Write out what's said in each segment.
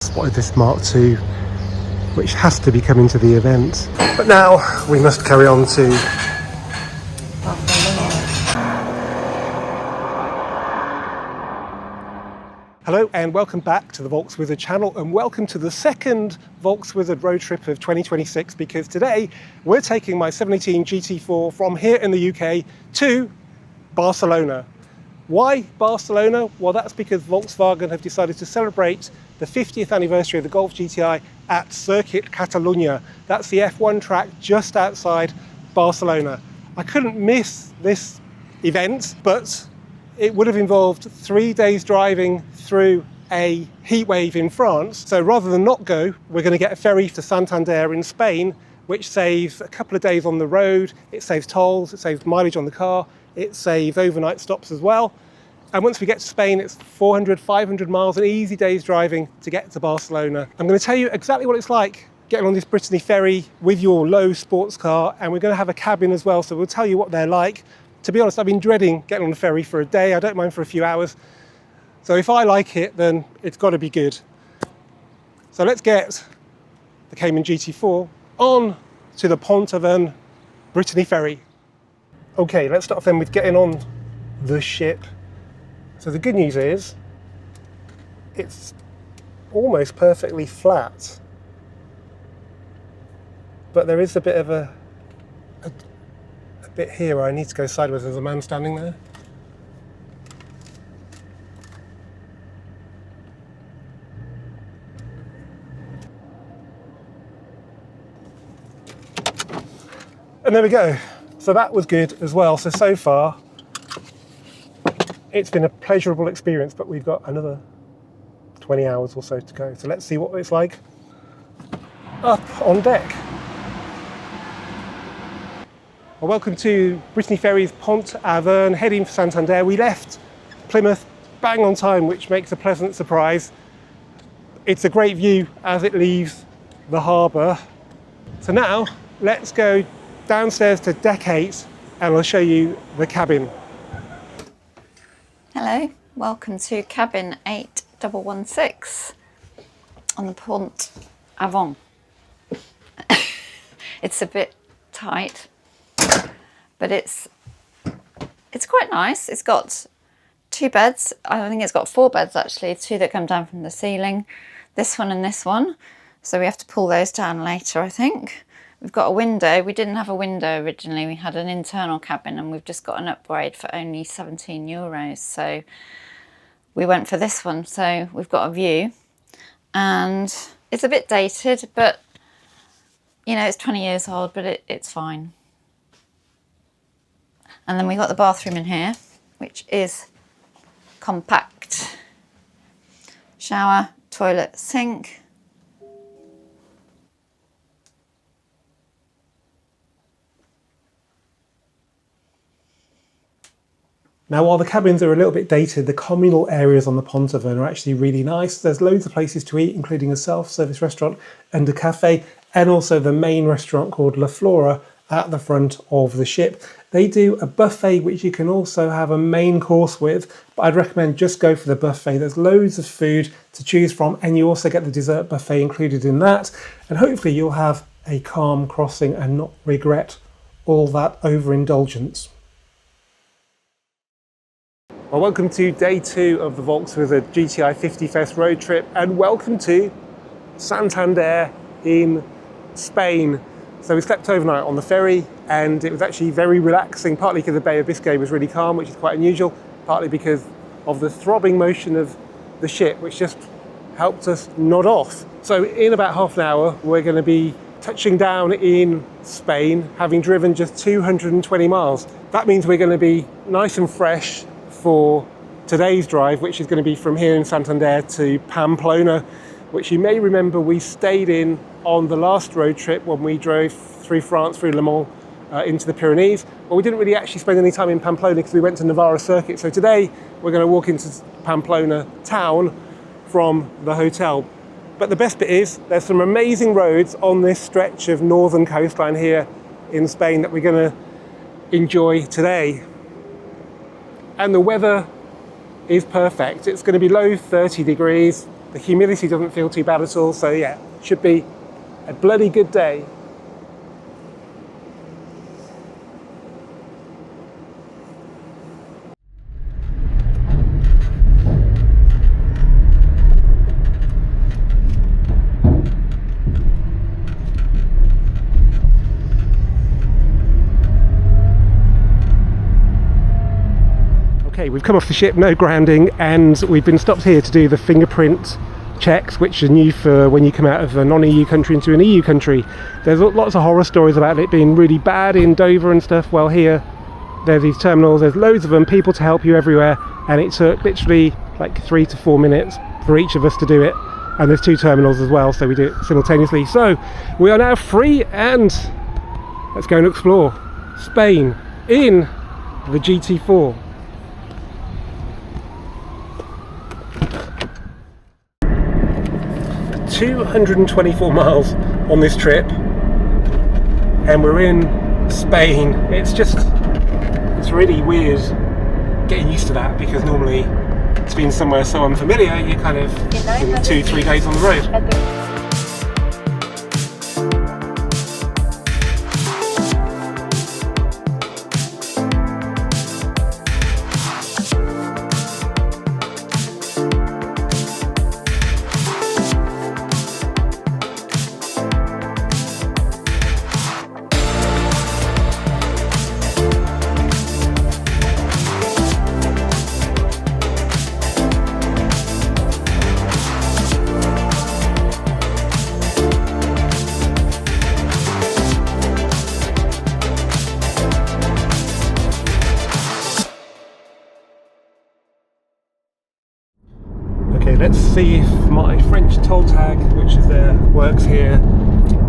Spotted this Mark II, which has to be coming to the event. But now we must carry on to Hello and welcome back to the Volkswagen channel, and welcome to the second Volkswagen road trip of 2026, because today we're taking my 718 GT4 from here in the UK to Barcelona. Why Barcelona? Well, that's because Volkswagen have decided to celebrate the 50th anniversary of the Golf GTI at Circuit Catalunya. That's the F1 track just outside Barcelona. I couldn't miss this event, but it would have involved 3 days driving through a heatwave in France. So rather than not go, we're going to get a ferry to Santander in Spain, which saves a couple of days on the road. It saves tolls, it saves mileage on the car, it saves overnight stops as well. And once we get to Spain, it's 400, 500 miles, an easy day's driving to get to Barcelona. I'm going to tell you exactly what it's like getting on this Brittany ferry with your low sports car, and we're going to have a cabin as well, so we'll tell you what they're like. To be honest, I've been dreading getting on the ferry for a day. I don't mind for a few hours. So if I like it, then it's got to be good. So let's get the Cayman GT4 on to the Pont-Aven Brittany ferry. Okay, let's start off then with getting on the ship. So the good news is it's almost perfectly flat, but there is a bit of a bit here where I need to go sideways. There's a man standing there. And there we go. So that was good as well. So far, it's been a pleasurable experience, but we've got another 20 hours or so to go. So let's see what it's like up on deck. Well, welcome to Brittany Ferry's Pont-Aven, heading for Santander. We left Plymouth bang on time, which makes a pleasant surprise. It's a great view as it leaves the harbour. So now let's go downstairs to deck 8 and I'll show you the cabin. Hello, welcome to cabin 8116 on the Pont-Aven. It's a bit tight, but it's quite nice. It's got 2 beds. I think it's got 4 beds actually, 2 that come down from the ceiling, this one and this one. So we have to pull those down later, I think. We've got a window. We didn't have a window originally. We had an internal cabin, and we've just got an upgrade for only €17. So we went for this one. So we've got a view, and it's a bit dated, but you know, it's 20 years old, but it's fine. And then we got the bathroom in here, which is compact. Shower, toilet, sink. Now, while the cabins are a little bit dated, the communal areas on the Pont-Aven are actually really nice. There's loads of places to eat, including a self-service restaurant and a cafe, and also the main restaurant called La Flora at the front of the ship. They do a buffet, which you can also have a main course with, but I'd recommend just go for the buffet. There's loads of food to choose from, and you also get the dessert buffet included in that. And hopefully you'll have a calm crossing and not regret all that overindulgence. Well, welcome to day 2 of the Volkswagen GTI 50 Fest road trip, and welcome to Santander in Spain. So we slept overnight on the ferry, and it was actually very relaxing, partly because the Bay of Biscay was really calm, which is quite unusual, partly because of the throbbing motion of the ship, which just helped us nod off. So in about half an hour, we're going to be touching down in Spain, having driven just 220 miles. That means we're going to be nice and fresh for today's drive, which is going to be from here in Santander to Pamplona, which you may remember we stayed in on the last road trip when we drove through France, through Le Mans, into the Pyrenees. Well, we didn't really actually spend any time in Pamplona because we went to Navarra circuit. So today we're going to walk into Pamplona town from the hotel. But the best bit is there's some amazing roads on this stretch of northern coastline here in Spain that we're going to enjoy today. And the weather is perfect. It's going to be low 30 degrees, The humidity doesn't feel too bad at all, so yeah, should be a bloody good day. Okay, we've come off the ship, no grounding, and we've been stopped here to do the fingerprint checks, which are new for when you come out of a non-EU country into an EU country. There's lots of horror stories about it being really bad in Dover and stuff. Well, here, there's these terminals, there's loads of them, people to help you everywhere, and it took literally like 3 to 4 minutes for each of us to do it. And there's 2 terminals as well, so we do it simultaneously. So, we are now free, and let's go and explore Spain in the GT4. 224 miles on this trip, and we're in Spain. It's really weird getting used to that, because normally it's been somewhere so unfamiliar, you're kind of in 2-3 days on the road. Let's see if my French toll tag, which is there, works here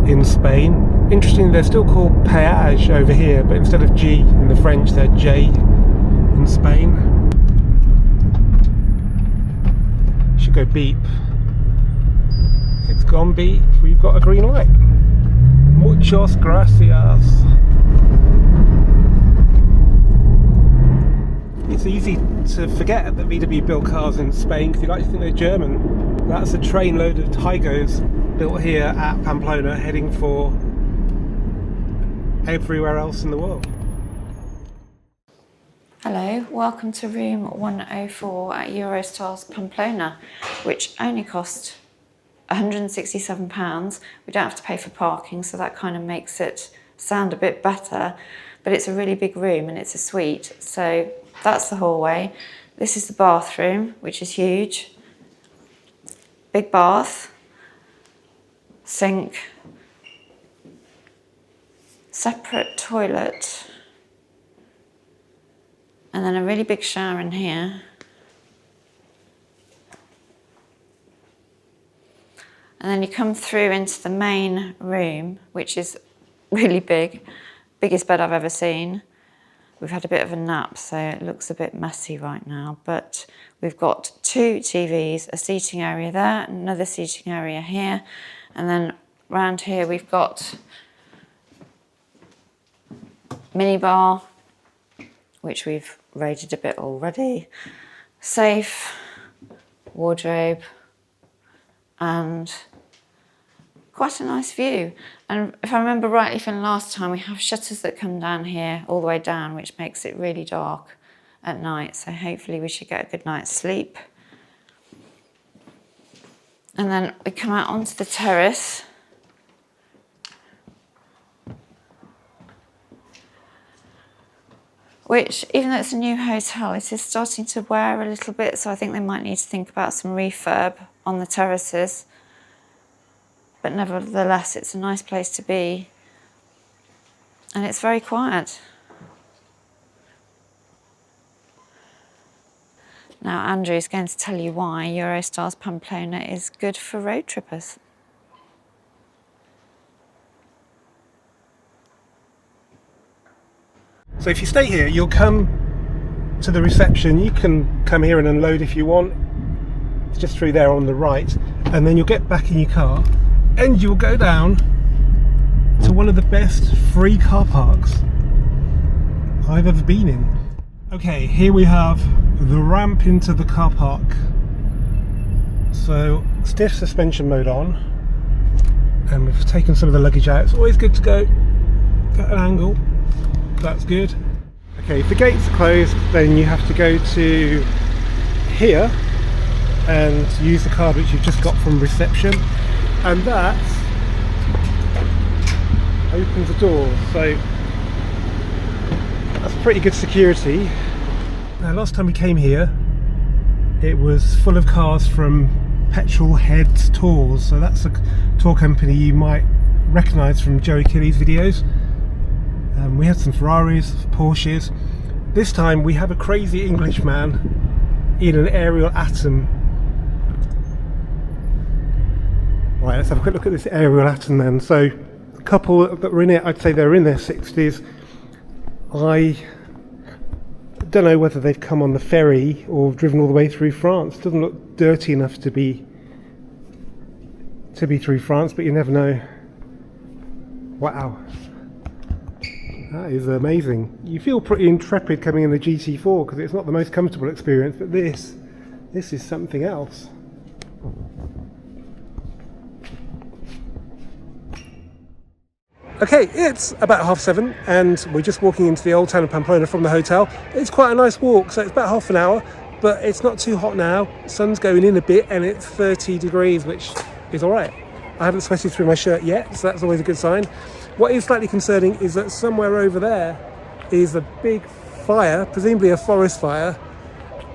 in Spain. Interestingly, they're still called péage over here, but instead of G in the French, they're J in Spain. Should go beep. It's gone beep. We've got a green light. Muchas gracias. It's easy to forget that VW built cars in Spain because you like to think they're German. That's a trainload of Tigos built here at Pamplona, heading for everywhere else in the world. Hello, welcome to room 104 at Eurostar's Pamplona, which only cost £167. We don't have to pay for parking, so that kind of makes it sound a bit better, but it's a really big room and it's a suite. So that's the hallway. This is the bathroom, which is huge. Big bath, sink, separate toilet, and then a really big shower in here. And then you come through into the main room, which is really big, biggest bed I've ever seen. We've had a bit of a nap, so it looks a bit messy right now, but we've got 2 TVs, a seating area there, another seating area here, and then around here we've got minibar, which we've raided a bit already, safe, wardrobe, and quite a nice view. And if I remember rightly from last time, we have shutters that come down here all the way down, which makes it really dark at night. So hopefully we should get a good night's sleep. And then we come out onto the terrace. Which, even though it's a new hotel, it is starting to wear a little bit. So I think they might need to think about some refurb on the terraces. But nevertheless, it's a nice place to be, and it's very quiet. Now Andrew's going to tell you why Eurostar's Pamplona is good for road trippers. So if you stay here, you'll come to the reception. You can come here and unload if you want. It's just through there on the right, and then you'll get back in your car and you'll go down to one of the best free car parks I've ever been in. Okay, here we have the ramp into the car park. So stiff suspension mode on, and we've taken some of the luggage out. It's always good to go at an angle. That's good. Okay, if the gates are closed, then you have to go to here and use the card which you've just got from reception, and that opens the door. So that's pretty good security. Now, last time we came here, it was full of cars from Petrov Tours, so that's a tour company you might recognise from Joey Kelly's videos. We had some Ferraris, Porsches. This time we have a crazy Englishman in an aerial Atom. Right, let's have a quick look at this aerial Atom then. So, the couple that were in it, I'd say they're in their 60s. I don't know whether they've come on the ferry or driven all the way through France. It doesn't look dirty enough to be through France, but you never know. Wow, that is amazing. You feel pretty intrepid coming in the GT4 because it's not the most comfortable experience, but this is something else. Okay, it's about 7:30 and we're just walking into the old town of Pamplona from the hotel. It's quite a nice walk, so it's about half an hour, but it's not too hot now. Sun's going in a bit and it's 30 degrees, which is all right. I haven't sweated through my shirt yet, so that's always a good sign. What is slightly concerning is that somewhere over there is a big fire, presumably a forest fire,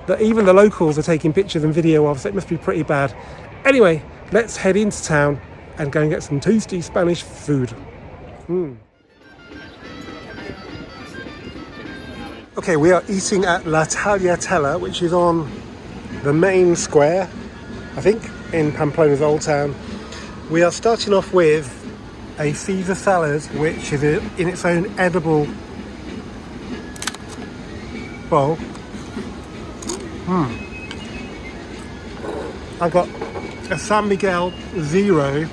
that even the locals are taking pictures and video of, so it must be pretty bad. Anyway, let's head into town and go and get some tasty Spanish food. Okay, we are eating at La Tagliatella, which is on the main square, I think, in Pamplona's old town. We are starting off with a Caesar salad, which is in its own edible bowl. I've got a San Miguel Zero,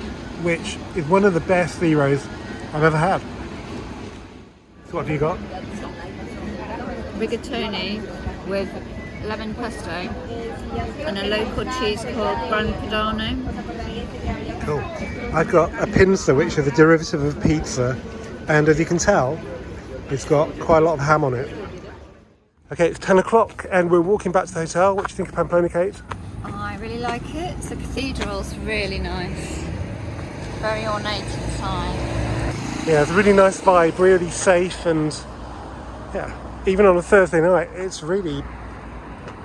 which is one of the best zeros I've ever had. So what have you got? Rigatoni with lemon pesto and a local cheese called Gran Padano. Cool. I've got a pincer, which is a derivative of pizza, and as you can tell, it's got quite a lot of ham on it. Okay, it's 10 o'clock and we're walking back to the hotel. What do you think of Pamplona, Kate? I really like it. The cathedral's really nice. Very ornate inside. Yeah, it's a really nice vibe, really safe, and yeah, even on a Thursday night, it's really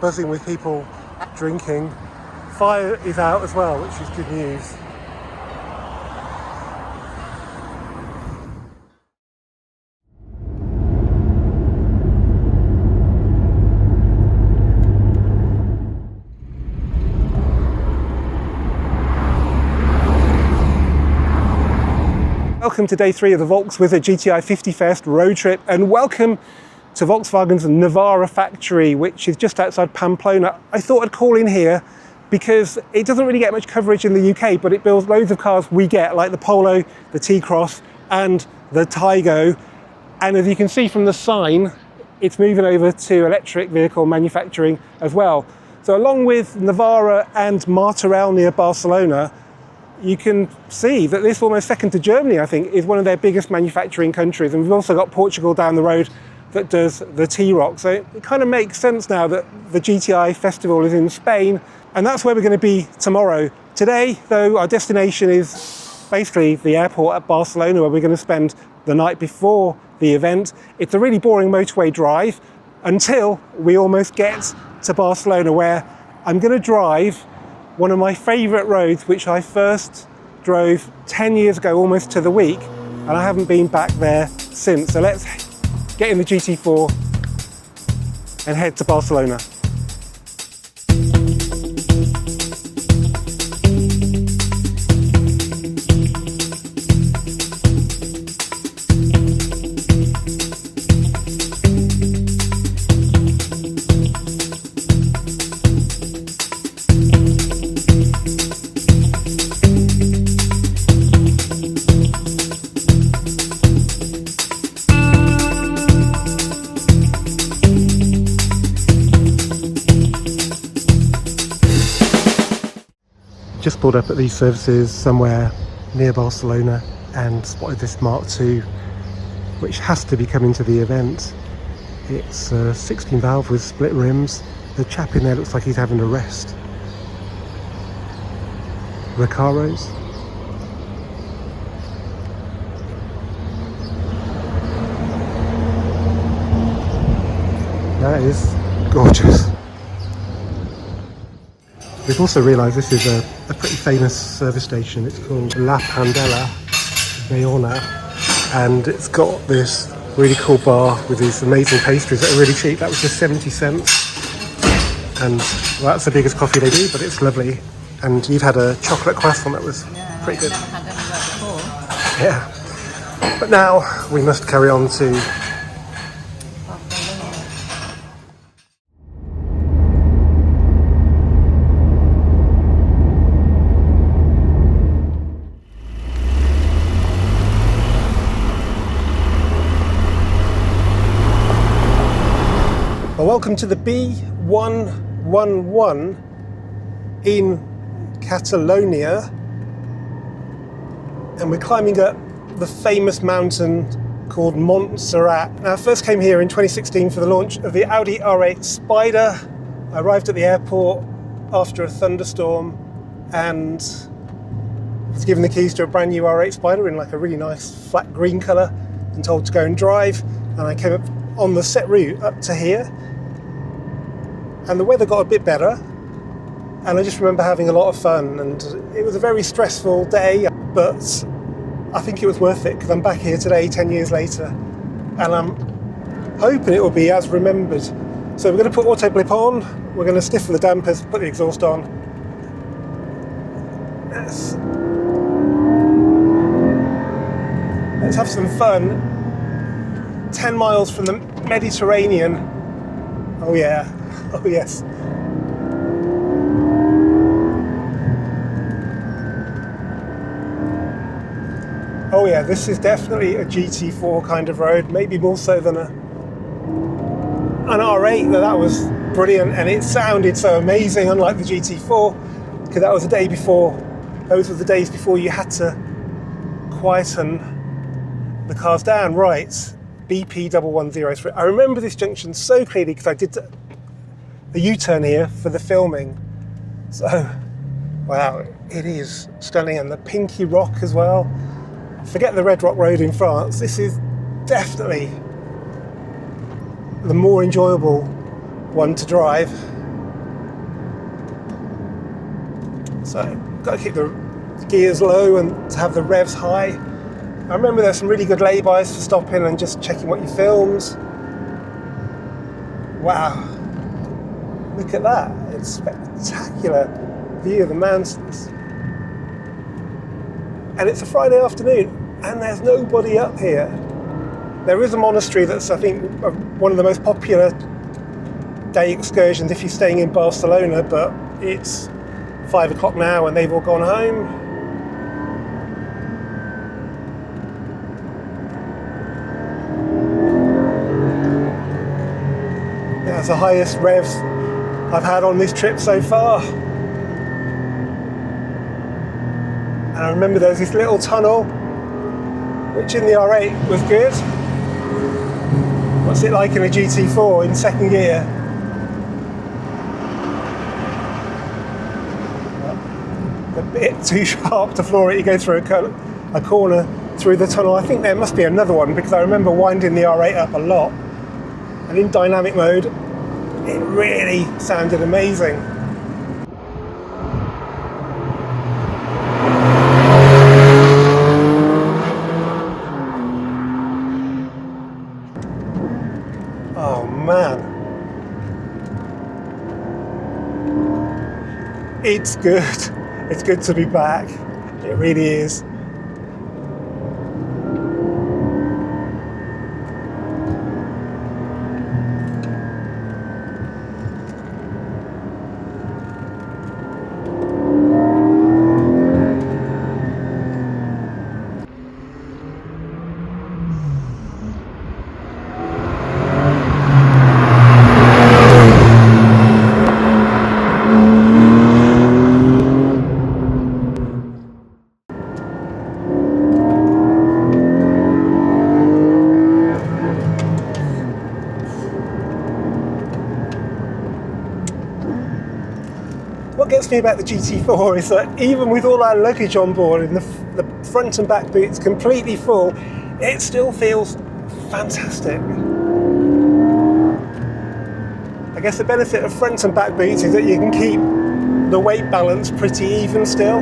buzzing with people drinking. Fire is out as well, which is good news. Welcome to day 3 of the Volkswagen GTI 50 Fest road trip, and welcome to Volkswagen's Navarra factory, which is just outside Pamplona. I thought I'd call in here because it doesn't really get much coverage in the UK, but it builds loads of cars we get, like the Polo, the T-Cross and the Taigo. And as you can see from the sign, it's moving over to electric vehicle manufacturing as well. So along with Navarra and Montserrat near Barcelona, you can see that this, almost second to Germany, I think, is one of their biggest manufacturing countries. And we've also got Portugal down the road that does the T-Roc. So it kind of makes sense now that the GTI festival is in Spain, and that's where we're going to be tomorrow. Today, though, our destination is basically the airport at Barcelona, where we're going to spend the night before the event. It's a really boring motorway drive until we almost get to Barcelona, where I'm going to drive one of my favourite roads, which I first drove 10 years ago, almost to the week, and I haven't been back there since. So let's get in the GT4 and head to Barcelona. pulled up at these services somewhere near Barcelona and spotted this Mark II, which has to be coming to the event. It's a 16 valve with split rims. The chap in there looks like he's having a rest. Recaros. That is gorgeous. We've also realised this is a pretty famous service station. It's called La Pandela Bayona, and it's got this really cool bar with these amazing pastries that are really cheap. That was just 70 cents. And well, that's the biggest coffee they do, but it's lovely. And you've had a chocolate croissant that was pretty good. I've never had any of that before. Yeah. But now we must carry on to welcome to the B111 in Catalonia, and we're climbing up the famous mountain called Montserrat. Now, I first came here in 2016 for the launch of the Audi R8 Spider. I arrived at the airport after a thunderstorm and was given the keys to a brand new R8 Spider in like a really nice flat green colour and told to go and drive, and I came up on the set route up to here. And the weather got a bit better, and I just remember having a lot of fun, and it was a very stressful day, but I think it was worth it because I'm back here today 10 years later, and I'm hoping it will be as remembered. So we're going to put auto blip on, we're going to stiffen the dampers, put the exhaust on. Let's have some fun. 10 miles from the Mediterranean. Oh yeah. Oh yes. Oh yeah, this is definitely a GT4 kind of road, maybe more so than an R8. That was brilliant, and it sounded so amazing, unlike the GT4, because that was the day before, those were the days before you had to quieten the cars down. Right, BP1103. I remember this junction so clearly because I did a U-turn here for the filming. So, wow, it is stunning. And the pinky rock as well. Forget the red rock road in France. This is definitely the more enjoyable one to drive. So, got to keep the gears low and to have the revs high. I remember there's some really good lay-bys for stopping and just checking what you filmed. Wow. Look at that, it's spectacular view of the mountains. And it's a Friday afternoon and there's nobody up here. There is a monastery that's, I think, one of the most popular day excursions if you're staying in Barcelona, but it's 5 o'clock now and they've all gone home. That's the highest revs I've had on this trip so far. And I remember there's this little tunnel, which in the R8 was good. What's it like in a GT4 in second gear? A bit too sharp to floor it. You go through a corner through the tunnel. I think there must be another one because I remember winding the R8 up a lot. And in dynamic mode, it really sounded amazing. Oh man. It's good. It's good to be back. It really is. me about the GT4 is that even with all our luggage on board and the front and back boots completely full, it still feels fantastic. I guess the benefit of front and back boots is that you can keep the weight balance pretty even still.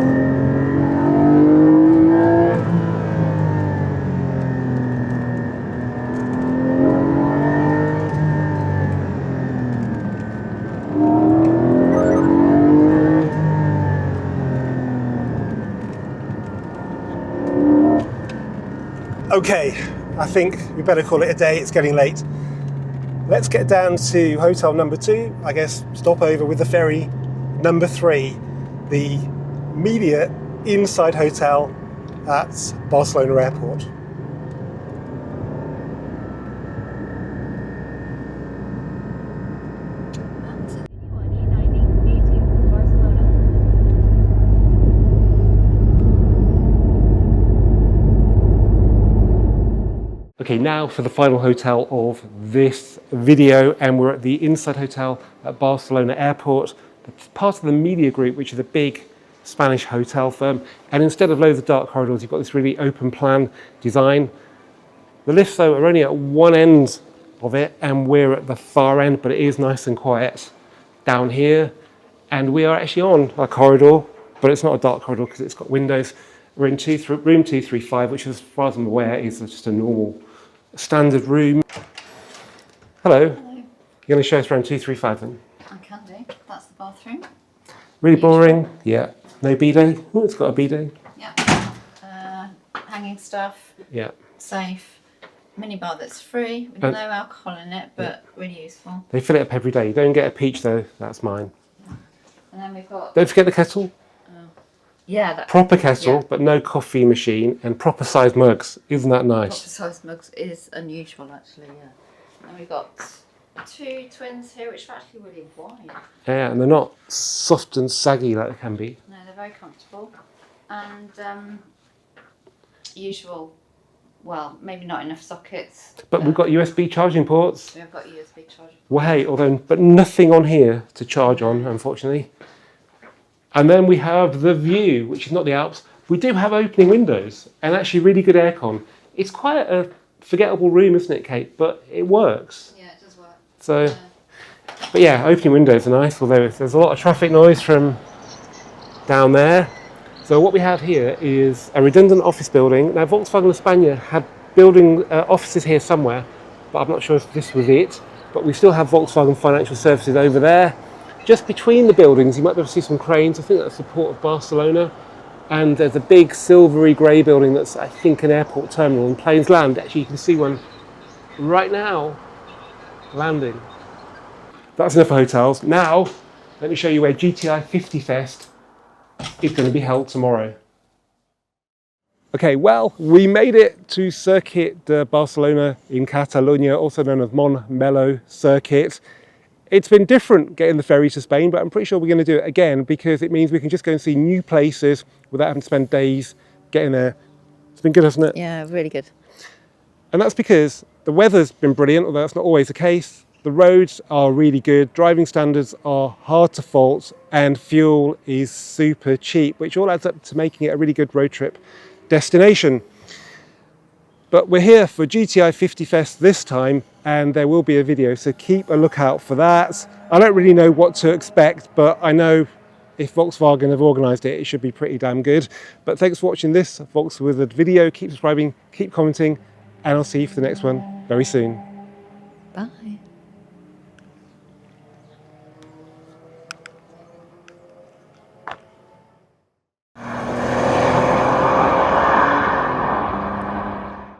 Okay, I think we better call it a day, it's getting late. Let's get down to hotel number 2, I guess stop over with the ferry number 3, the media inside hotel at Barcelona Airport. Okay, now for the final hotel of this video, and we're at the Inside Hotel at Barcelona Airport. It's part of the media group, which is a big Spanish hotel firm. And instead of loads of dark corridors, you've got this really open plan design. The lifts, though, are only at one end of it, and we're at the far end, but it is nice and quiet down here. And we are actually on a corridor, but it's not a dark corridor because it's got windows. We're in room 235, which, as far as I'm aware, is just a normal standard room. Hello. Hello. You're going to show us around 235 then? I can do. That's the bathroom. Really boring. Yeah. No bidet. Oh, it's got a bidet. Yeah. Hanging stuff. Yeah. Safe. Minibar that's free with no alcohol in it, but really useful. They fill it up every day. You don't get a peach though. That's mine. And then we've got. Don't forget the kettle. Yeah, proper kettle, but no coffee machine, and proper sized mugs. Isn't that nice? Proper sized mugs is unusual, actually. Yeah. And we've got 2 twins here, which are actually really wide. Yeah, and they're not soft and saggy like they can be. No, they're very comfortable, and usual. Well, maybe not enough sockets. But we've got USB charging ports. We've got USB charging ports. Well, hey, but nothing on here to charge on, unfortunately. And then we have the view, which is not the Alps. We do have opening windows and actually really good aircon. It's quite a forgettable room, isn't it, Kate? But it works. Yeah, it does work. So, but yeah, opening windows are nice, although there's a lot of traffic noise from down there. So what we have here is a redundant office building. Now, Volkswagen España had building offices here somewhere, but I'm not sure if this was it. But we still have Volkswagen Financial Services over there. Just between the buildings, you might be able to see some cranes. I think that's the Port of Barcelona. And there's a big silvery grey building that's, I think, an airport terminal. And planes land. Actually, you can see one right now landing. That's enough for hotels. Now, let me show you where GTI 50 Fest is going to be held tomorrow. Okay, well, we made it to Circuit de Barcelona in Catalonia, also known as Montmeló Circuit. It's been different getting the ferry to Spain, but I'm pretty sure we're going to do it again because it means we can just go and see new places without having to spend days getting there. It's been good, hasn't it? Yeah, really good. And that's because the weather's been brilliant, although that's not always the case. The roads are really good, driving standards are hard to fault, and fuel is super cheap, which all adds up to making it a really good road trip destination. But we're here for GTI 50 Fest this time, and there will be a video, so keep a lookout for that. I don't really know what to expect, but I know if Volkswagen have organised it, it should be pretty damn good. But thanks for watching this Volkswagen video. Keep subscribing, keep commenting, and I'll see you for the next one very soon. Bye.